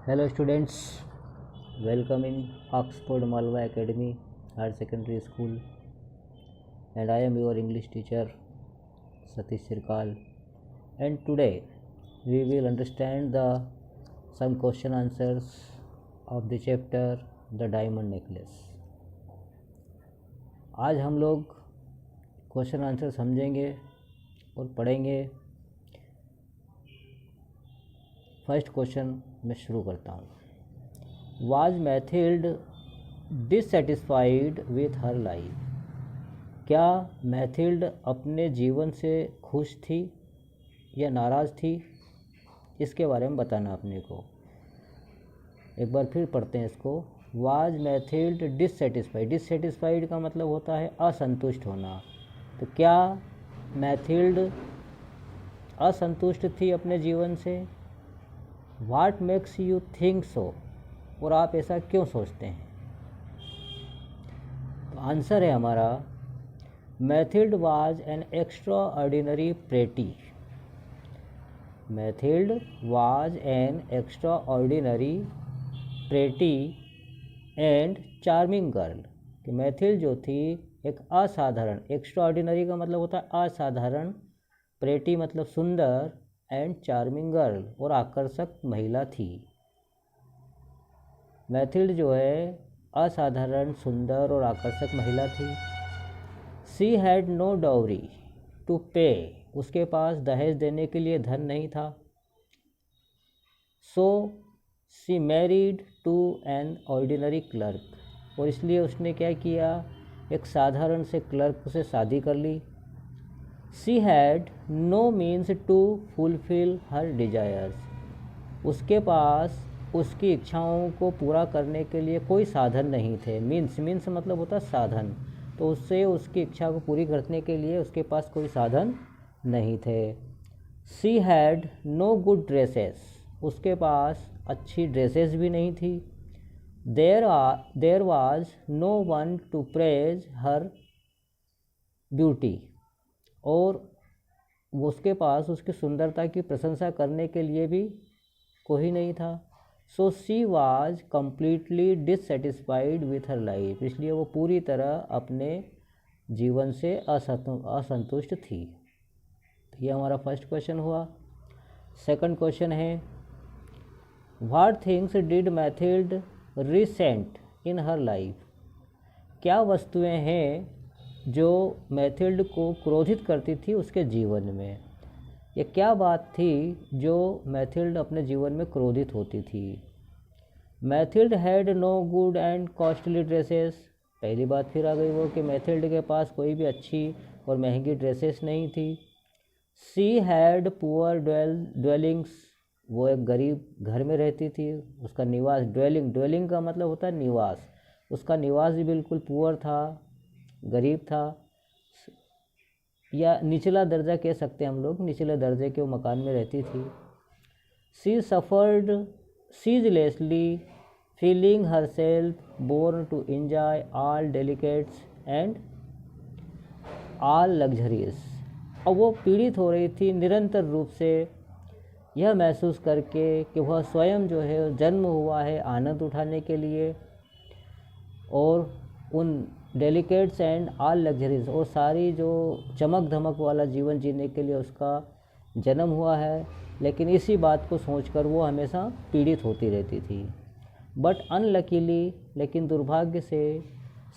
Hello students, welcome in Oxford Malwa Academy Higher Secondary School, and I am your English teacher Satish Sirkal, and today we will understand the some question answers of the chapter The Diamond Necklace. आज हम लोग question answer समझेंगे और पढ़ेंगे। First question मैं शुरू करता हूँ। Was Mathilde dissatisfied with her life? क्या मैथिल्ड अपने जीवन से खुश थी या नाराज़ थी? इसके बारे में बताना अपने को। एक बार फिर पढ़ते हैं इसको। Was Mathilde dissatisfied? डिससेटिस्फाइड का मतलब होता है असंतुष्ट होना। तो क्या मैथिल्ड असंतुष्ट थी अपने जीवन से? What makes you think so? और आप ऐसा क्यों सोचते हैं? तो आंसर है हमारा, Mathilde was an extra ordinary pretty. Mathilde was an extra ordinary pretty and charming girl. कि मैथिल्ड जो थी एक असाधारण, एक्स्ट्रा ऑर्डिनरी का मतलब होता है असाधारण, प्रेटी मतलब सुंदर, एंड चार्मिंग गर्ल और आकर्षक महिला थी। मैथिल्ड जो है असाधारण, सुंदर और आकर्षक महिला थी। She had no dowry to pay, उसके पास दहेज देने के लिए धन नहीं था। So she married to an ordinary clerk, और इसलिए उसने क्या किया, एक साधारण से क्लर्क से शादी कर ली। She had no means to fulfill her desires, उसके पास उसकी इच्छाओं को पूरा करने के लिए कोई साधन नहीं थे। मीन्स मतलब होता है साधन, तो उससे उसकी इच्छा को पूरी करने के लिए उसके पास कोई साधन नहीं थे। She had no good dresses, उसके पास अच्छी ड्रेसेस भी नहीं थी। There was no one to praise her beauty, और उसके पास उसकी सुंदरता की प्रशंसा करने के लिए भी कोई नहीं था। सो she was completely dissatisfied with her life, इसलिए वो पूरी तरह अपने जीवन से असंतुष्ट थी। तो ये हमारा फर्स्ट क्वेश्चन हुआ। सेकंड क्वेश्चन है, what things did Mathilde recent in her life? क्या वस्तुएं हैं जो मैथिल्ड को क्रोधित करती थी उसके जीवन में? ये क्या बात थी जो मैथिल्ड अपने जीवन में क्रोधित होती थी? Mathilde had no good and costly dresses, पहली बात फिर आ गई वो कि मैथिल्ड के पास कोई भी अच्छी और महंगी ड्रेसेस नहीं थी। सी हैड पुअर ड्वेलिंग्स, वो एक गरीब घर में रहती थी। उसका निवास, ड्वेलिंग का मतलब होता है निवास, उसका निवास भी बिल्कुल पुअर था, गरीब था, या निचला दर्जा कह सकते हैं हम लोग, निचले दर्जे के वो मकान में रहती थी। She suffered ceaselessly, feeling herself born to enjoy all delicacies and all luxuries, और वो पीड़ित हो रही थी निरंतर रूप से यह महसूस करके कि वह स्वयं जो है जन्म हुआ है आनंद उठाने के लिए, और उन डेलिकेट्स एंड ऑल लग्जरीज, और सारी जो चमक धमक वाला जीवन जीने के लिए उसका जन्म हुआ है। लेकिन इसी बात को सोचकर वो हमेशा पीड़ित होती रहती थी। बट अनलकीली, लेकिन दुर्भाग्य से,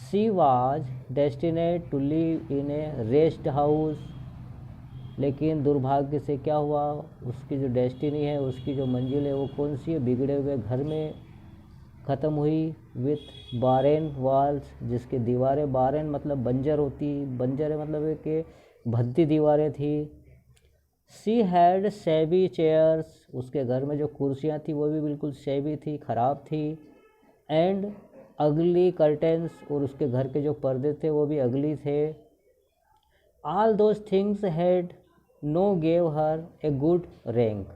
she was destined to live in a rest house, लेकिन दुर्भाग्य से क्या हुआ, उसकी जो डेस्टिनी है, उसकी जो मंजिल है वो कौन सी है, बिगड़े हुए घर में ख़त्म हुई। विथ बारेन वॉल्स, जिसकी दीवारें, बारेन मतलब बंजर होती, बंजर है मतलब है कि भद्दी दीवारें थी। सी हैड शैबी चेयर्स, उसके घर में जो कुर्सियाँ थी वो भी बिल्कुल शैबी थी, ख़राब थी। एंड अगली कर्टेंस, और उसके घर के जो पर्दे थे वो भी अगली थे। All those things had no gave her a good rank,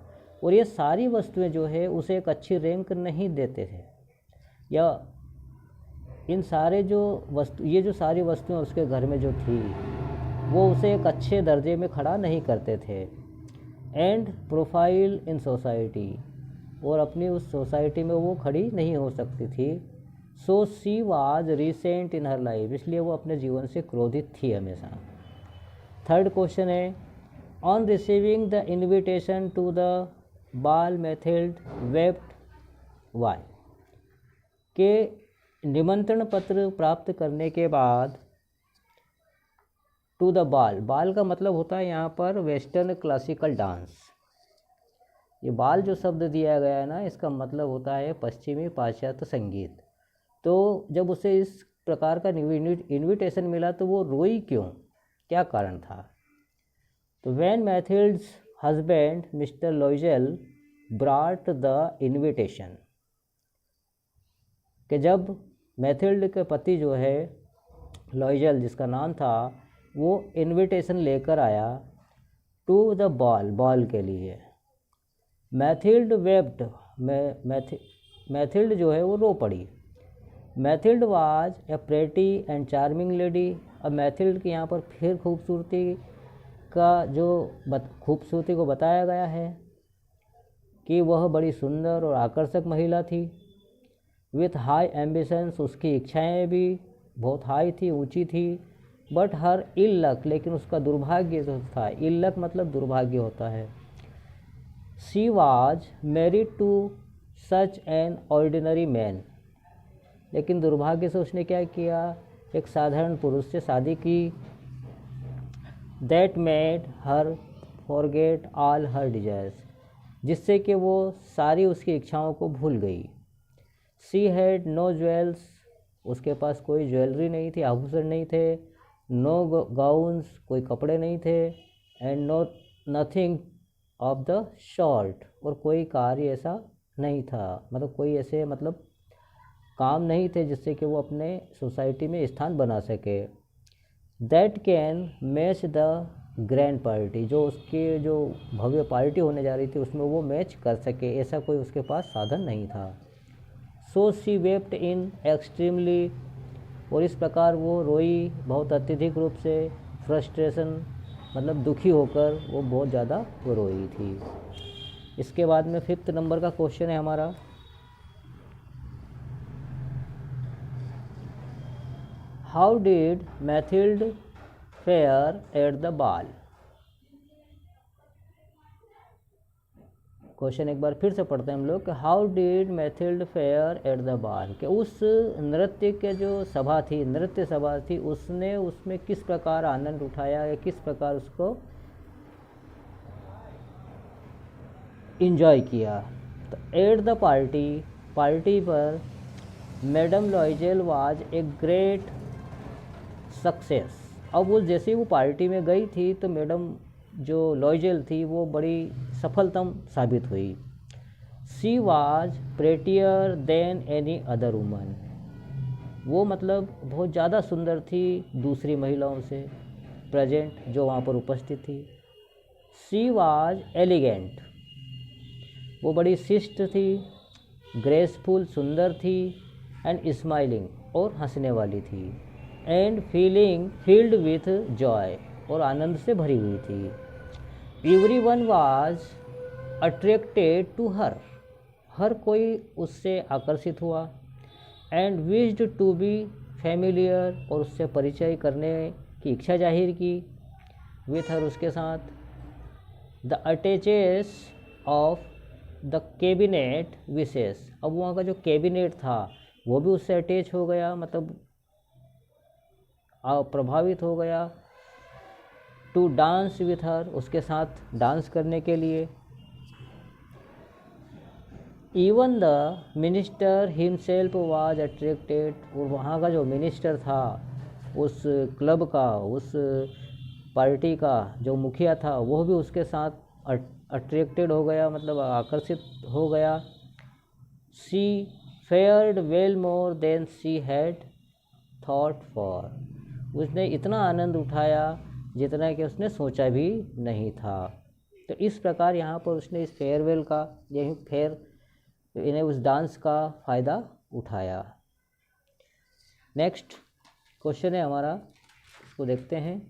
और ये सारी वस्तुएं जो है उसे एक अच्छी रैंक नहीं देते थे, या इन सारे जो ये जो सारी वस्तुएं उसके घर में जो थी वो उसे एक अच्छे दर्जे में खड़ा नहीं करते थे। एंड प्रोफाइल इन सोसाइटी, और अपनी उस सोसाइटी में वो खड़ी नहीं हो सकती थी। So she was resent in her life, इसलिए वो अपने जीवन से क्रोधित थी हमेशा। थर्ड क्वेश्चन है, on receiving the invitation to the ball Mathilde wept why, के निमंत्रण पत्र प्राप्त करने के बाद टू द बाल, बाल का मतलब होता है यहाँ पर वेस्टर्न क्लासिकल डांस। ये बाल जो शब्द दिया गया है ना, इसका मतलब होता है पश्चिमी पाश्चात्य संगीत। तो जब उसे इस प्रकार का इन्विटेशन मिला तो वो रोई क्यों, क्या कारण था? तो when Mathilde's husband mister Loisel brought the invitation, कि जब मैथिल्ड के पति जो है लॉयजेल जिसका नाम था, वो इन्विटेशन लेकर आया टू द बॉल, बॉल के लिए। मैथिल्ड वेप्ड, मैथिल्ड जो है वो रो पड़ी। Mathilde was a pretty and charming lady. अब मैथिल्ड की यहाँ पर फिर खूबसूरती को बताया गया है कि वह बड़ी सुंदर और आकर्षक महिला थी। विथ हाई एम्बिशंस, उसकी इच्छाएं भी बहुत हाई थी, ऊंची थी। बट हर इल लक, लेकिन उसका दुर्भाग्य जो था, इल लक मतलब दुर्भाग्य होता है। She was married to such an ordinary man, लेकिन दुर्भाग्य से उसने क्या किया, एक साधारण पुरुष से शादी की। That made her forget all her desires, जिससे कि वो सारी उसकी इच्छाओं को भूल गई। शी हैड नो ज्वेल्स, उसके पास कोई ज्वेलरी नहीं थी, आभूषण नहीं थे। नो गाउन्स, कोई कपड़े नहीं थे। And no nothing of the short, और कोई कार्य ऐसा नहीं था, मतलब कोई ऐसे मतलब काम नहीं थे जिससे कि वो अपने सोसाइटी में स्थान बना सके। That can match the grand party, जो उसकी जो भव्य पार्टी होने जा रही थी उसमें वो मैच कर सके, ऐसा कोई उसके पास साधन नहीं था। So she wept in extremely, और इस प्रकार वो रोई बहुत अत्यधिक रूप से। फ्रस्ट्रेशन मतलब दुखी होकर वो बहुत ज़्यादा वो रोई थी। इसके बाद में 5th नंबर का क्वेश्चन है हमारा, how did Mathilde fair at the बाल। क्वेश्चन एक बार फिर से पढ़ते हैं हम लोग, how did Mathilde fair at the बाल, कि उस नृत्य के जो सभा थी, नृत्य सभा थी, उसने उसमें किस प्रकार आनंद उठाया या किस प्रकार उसको इंजॉय किया। तो एट द पार्टी, पार्टी पर madam Loisel was a great success. अब वो जैसे ही वो पार्टी में गई थी तो मैडम जो लॉयजेल थी वो बड़ी सफलतम साबित हुई। She was prettier than any other woman, वो मतलब बहुत ज़्यादा सुंदर थी दूसरी महिलाओं से प्रेजेंट जो वहाँ पर उपस्थित थी। शी वाज एलिगेंट, वो बड़ी शिष्ट थी। ग्रेसफुल, सुंदर थी। एंड स्माइलिंग, और हंसने वाली थी। एंड फील्ड विथ जॉय, और आनंद से भरी हुई थी। Everyone was attracted to her, हर कोई उससे आकर्षित हुआ। And wished to be familiar, और उससे परिचय करने की इच्छा जाहिर की विथ हर, उसके साथ। The attaches of the cabinet विशेष, अब वहाँ का जो कैबिनेट था वो भी उससे अटैच हो गया, मतलब प्रभावित हो गया। टू डांस विथ हर, उसके साथ डांस करने के लिए। Even the minister himself was attracted, और वहाँ का जो मिनिस्टर था उस क्लब का, उस पार्टी का जो मुखिया था, वो भी उसके साथ अट्रैक्टेड हो गया, मतलब आकर्षित हो गया। She fared well more than she had thought for, उसने इतना आनंद उठाया जितना कि उसने सोचा भी नहीं था। तो इस प्रकार यहाँ पर उसने इस फेयरवेल का, यही इन्हें उस डांस का फ़ायदा उठाया। नेक्स्ट क्वेश्चन है हमारा, इसको देखते हैं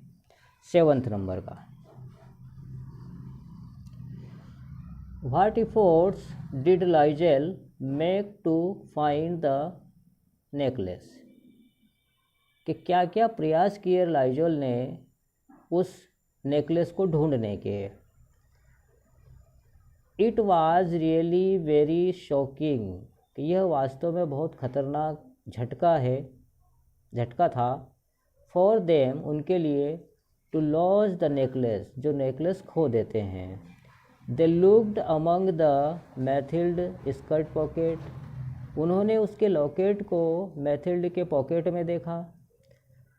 7th नंबर का। What efforts did Loisel make to find the necklace, कि क्या क्या प्रयास किए लाइजोल ने उस नेकलेस को ढूंढने के। It was really very shocking, कि यह वास्तव में बहुत खतरनाक झटका था। फॉर देम, उनके लिए, टू लॉज द नेकलेस, जो नेकलेस खो देते हैं। They looked among the Mathilde skirt pocket, उन्होंने उसके लॉकेट को मैथिल्ड के पॉकेट में देखा।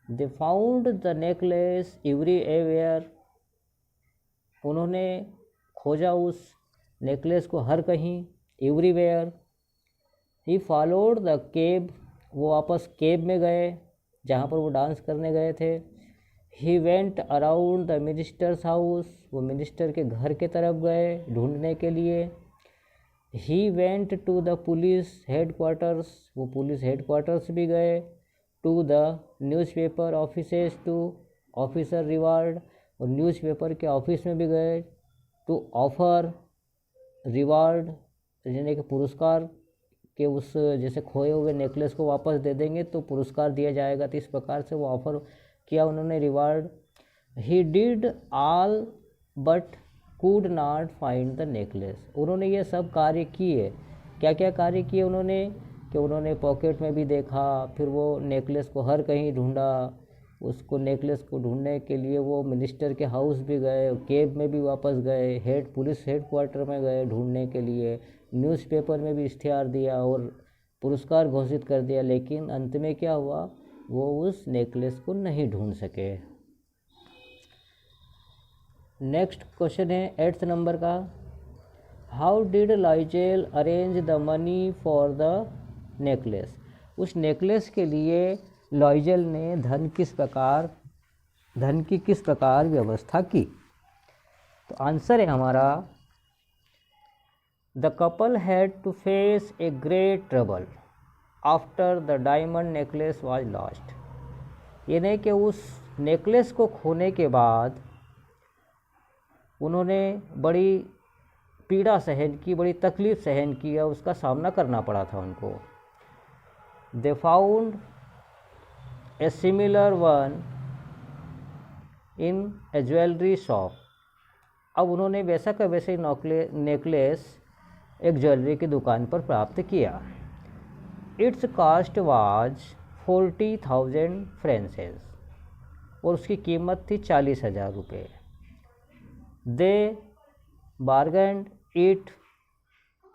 They found the necklace everywhere, उन्होंने खोजा उस नेकलेस को हर कहीं, everywhere. He followed the cab, वो वापस केब में गए जहाँ पर वो डांस करने गए थे। He went around the minister's house, वो मिनिस्टर के घर के तरफ गए ढूंढने के लिए। He went to the police headquarters, वो पुलिस हेडक्वार्टर्स भी गए। To the newspaper offices, to officer reward, और न्यूज़पेपर के ऑफिस में भी गए। टू ऑफर रिवार्ड, यानी कि पुरस्कार, के उस जैसे खोए हुए नेकलेस को वापस दे देंगे तो पुरस्कार दिया जाएगा, तो इस प्रकार से वो ऑफर किया उन्होंने, reward. He did all but could not find the necklace, उन्होंने ये सब कार्य किए। क्या क्या कार्य किए उन्होंने, कि उन्होंने पॉकेट में भी देखा, फिर वो नेकलेस को हर कहीं ढूंढा। उसको नेकलेस को ढूंढने के लिए वो मिनिस्टर के हाउस भी गए, केब में भी वापस गए, पुलिस हेडक्वार्टर में गए ढूंढने के लिए, न्यूज़पेपर में भी इश्तिहार दिया और पुरस्कार घोषित कर दिया, लेकिन अंत में क्या हुआ, वो उस नेकलेस को नहीं ढूंढ सके। नेक्स्ट क्वेश्चन है 8th नंबर का। How did Loisel arrange the money for the necklace, उस नेकलेस के लिए लाइजेल ने धन की किस प्रकार व्यवस्था की। तो आंसर है हमारा, the couple had to face a great trouble after the diamond necklace was lost, ये नहीं कि उस नेकलेस को खोने के बाद उन्होंने बड़ी पीड़ा सहन की, बड़ी तकलीफ़ सहन की, या उसका सामना करना पड़ा था उनको। They found a similar one in A jewellery shop, अब उन्होंने वैसा का वैसे नेकलेस एक ज्वेलरी की दुकान पर प्राप्त किया। इट्स कास्ट वाज 40,000 फ्रेंचेस, और उसकी कीमत थी 40,000 रुपये। दे बार्गेंड इट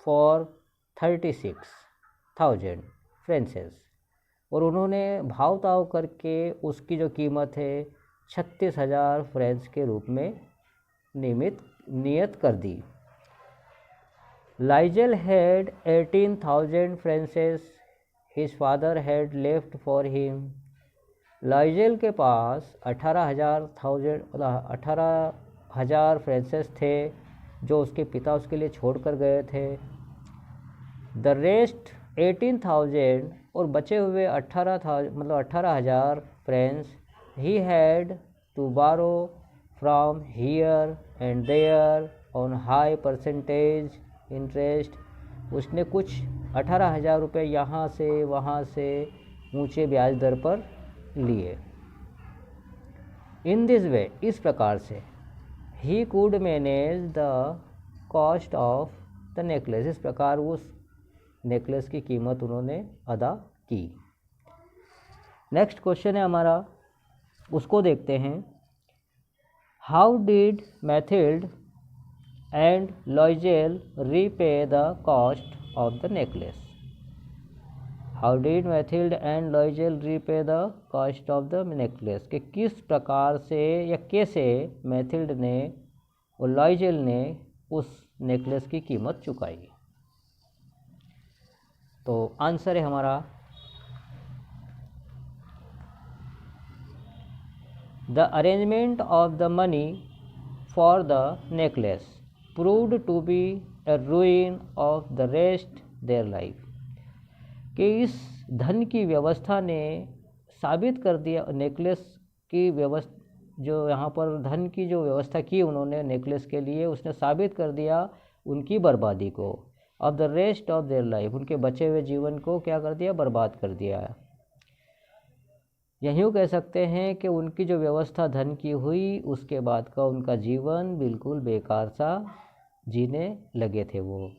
फॉर 36,000 फ्रेंचेस, और उन्होंने भाव ताव करके उसकी जो कीमत है 36,000 फ्रेंच के रूप में नियत कर दी। Loisel had 18,000 francs his father had left for him, Loisel के पास 18,000 फ्रेंचेस थे जो उसके पिता उसके लिए छोड़ कर गए थे। द रेस्ट 18,000, और बचे हुए 18,000 French he had to borrow from here and there on high percentage interest, उसने कुछ 18,000 रुपये यहाँ से वहाँ से ऊंचे ब्याज दर पर लिए। इन दिस वे, इस प्रकार से, he could manage the cost of the necklace, इस प्रकार उस नेकलेस की कीमत उन्होंने अदा की। नेक्स्ट क्वेश्चन है हमारा, उसको देखते हैं। How did Mathilde and Loisel repay the cost of the necklace, how did Mathilde and Loisel repay the cost of the necklace, कि किस प्रकार से या कैसे मैथिल्ड ने और लॉइजेल ने उस नेकलेस की कीमत चुकाई। तो आंसर है हमारा, the arrangement of the money for the necklace proved to be a ruin of the rest there life, कि इस धन की व्यवस्था ने साबित कर दिया, नेकलेस की व्यवस्था जो यहाँ पर धन की जो व्यवस्था की उन्होंने नेकलेस के लिए, उसने साबित कर दिया उनकी बर्बादी को, of the rest of their life, उनके बचे हुए जीवन को क्या कर दिया, बर्बाद कर दिया। यही कह सकते हैं कि उनकी जो व्यवस्था धन की हुई, उसके बाद का उनका जीवन बिल्कुल बेकार सा जीने लगे थे वो।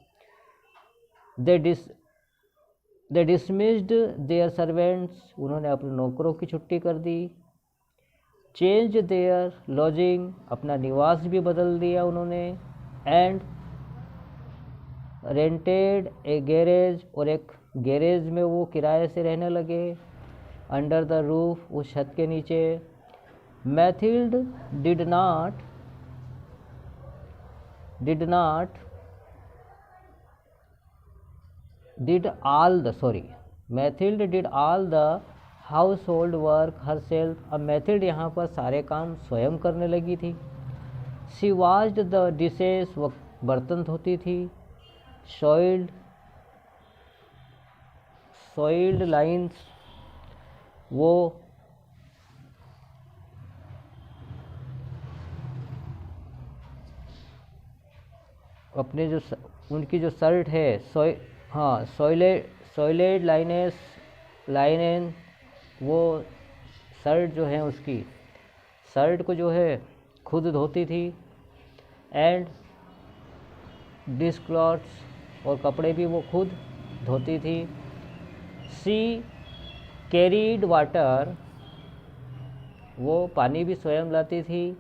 दे डिसमिस्ड देयर सर्वेंट्स, उन्होंने अपने नौकरों की छुट्टी कर दी। चेंज देयर लॉजिंग, अपना निवास भी बदल दिया उन्होंने। एंड रेंटेड ए गैरेज, और एक गैरेज में वो किराए से रहने लगे। अंडर द रूफ, उस छत के नीचे। Mathilde did all the house hold work her self. अब मैथिल्ड यहाँ पर सारे काम स्वयं करने लगी थी। शी वाश्ड द डिशेस, वो बर्तन धोती थी। सॉइल्ड लाइन्स, वो अपने जो उनकी जो शर्ट है सॉइलेड लाइनेन, वो शर्ट जो है उसकी शर्ट को जो है खुद धोती थी। एंड डिश क्लॉथ्स, और कपड़े भी वो खुद धोती थी। सी कैरीड वाटर, वो पानी भी स्वयं लाती थी।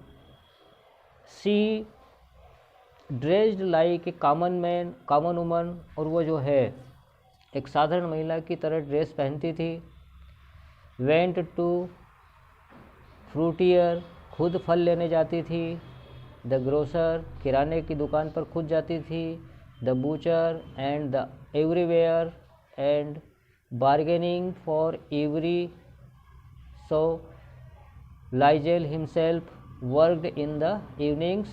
सी dressed like a common woman, और वो जो है एक साधारण महिला की तरह ड्रेस पहनती थी। वेंट टू फ्रूटियर, खुद फल लेने जाती थी। द ग्रोसर, किराने की दुकान पर खुद जाती थी। The butcher and the everywhere and bargaining for every. So Loisel himself worked in the evenings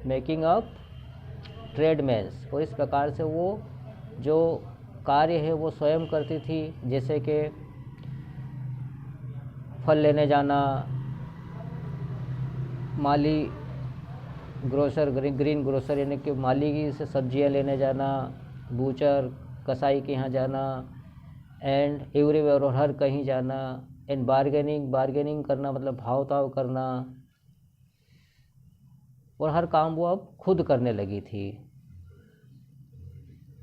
making up tradesmen's, और इस प्रकार से वो जो कार्य है वो स्वयं करती थी, जैसे कि फल लेने जाना, माली ग्रोसर ग्रीन ग्रोसर यानी कि माली से सब्जियां लेने जाना, बूचर कसाई के यहाँ जाना, एंड एवरीवेयर, और हर कहीं जाना। एंड बार्गेनिंग करना मतलब भाव ताव करना, और हर काम वो अब खुद करने लगी थी।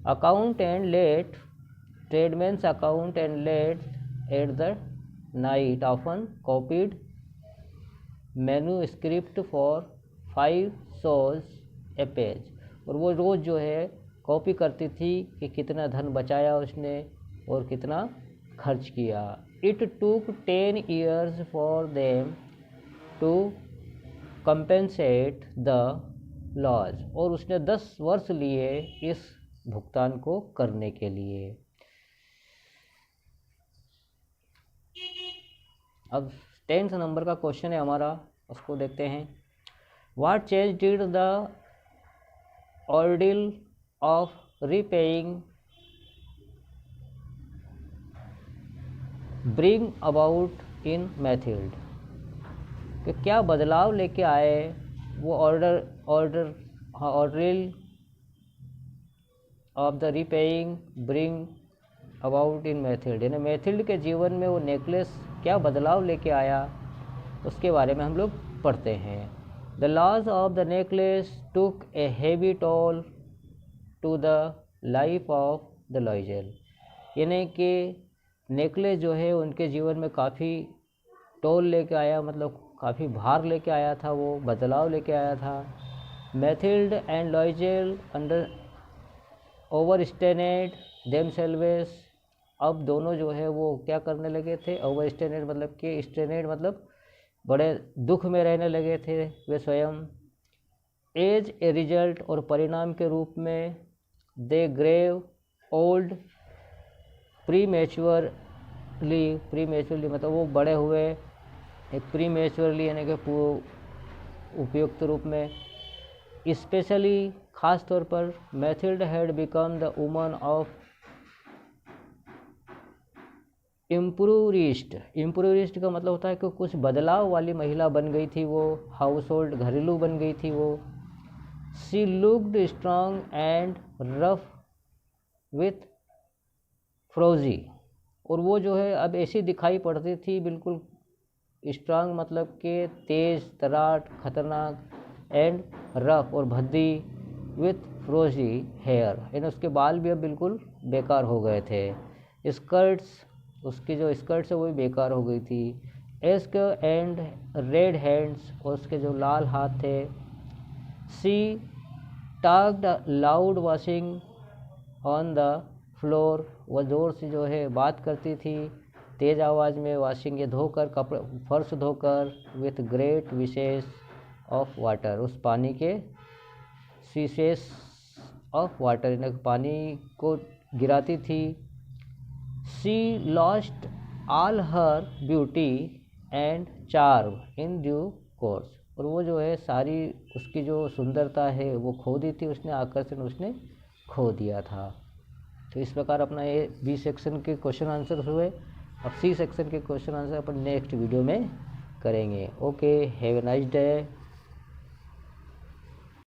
Account and late, tradesmen's account and late at the night often copied manuscript for 5 सोल्स ए पेज, और वो रोज़ जो है कॉपी करती थी कि कितना धन बचाया उसने और कितना खर्च किया। It took 10 years for them to compensate the loss, और उसने 10 वर्ष लिए इस भुगतान को करने के लिए। अब 10th नंबर का क्वेश्चन है हमारा, उसको देखते हैं। What change did the ordeal of repaying bring about in Mathilde, कि क्या बदलाव लेके आए वो ordeal of the repaying bring about in Mathilde, यानी मैथिल्ड के जीवन में वो नेकलेस क्या बदलाव लेके आया, उसके बारे में हम लोग पढ़ते हैं। The loss of the necklace took a heavy toll to the life of the Loisel, यानी कि नेकलेस जो है उनके जीवन में काफ़ी टोल लेके आया, मतलब काफ़ी भार लेके आया था, वो बदलाव लेके आया था। Mathilde and लॉयजेल under over स्टेनेड themselves, अब दोनों जो है वो क्या करने लगे थे, ओवर स्टेनेड मतलब कि स्टेनेड मतलब बड़े दुख में रहने लगे थे वे स्वयं। एज ए रिजल्ट, और परिणाम के रूप में दे ग्रेव ओल्ड प्रीमेच्योरली मतलब वो बड़े हुए एक प्रीमेच्योरली यानी कि उपयुक्त रूप में। स्पेशली खास तौर पर Mathilde had become the woman of impoverished का मतलब होता है कि कुछ बदलाव वाली महिला बन गई थी वो, हाउस होल्ड घरेलू बन गई थी वो। She looked strong and rough with frowsy, और वो जो है अब ऐसी दिखाई पड़ती थी बिल्कुल स्ट्रांग मतलब कि तेज तराट खतरनाक, एंड रफ और भद्दी, विथ फ्रोजी हेयर, यानी उसके बाल भी अब बिल्कुल बेकार हो गए थे। स्कर्ट्स, उसकी जो स्कर्ट्स है वो भी बेकार हो गई थी। एस्क एंड रेड हैंड्स, और उसके जो लाल हाथ थे। She talked loud washing on the floor, वह ज़ोर से जो है बात करती थी तेज़ आवाज़ में, वॉशिंग ये धोकर, कपड़े फर्श धोकर, विथ ग्रेट विशेष ऑफ वाटर, उस पानी के शीशेस ऑफ वाटर, पानी को गिराती थी। She lost all her beauty and charm in due course, और वो जो है सारी उसकी जो सुंदरता है वो खो दी थी उसने, आकर्षण उसने खो दिया था। तो इस प्रकार अपना ये बी सेक्शन के क्वेश्चन आंसर हुए। अब सी सेक्शन के क्वेश्चन आंसर अपन नेक्स्ट वीडियो में करेंगे। Okay, have a nice day.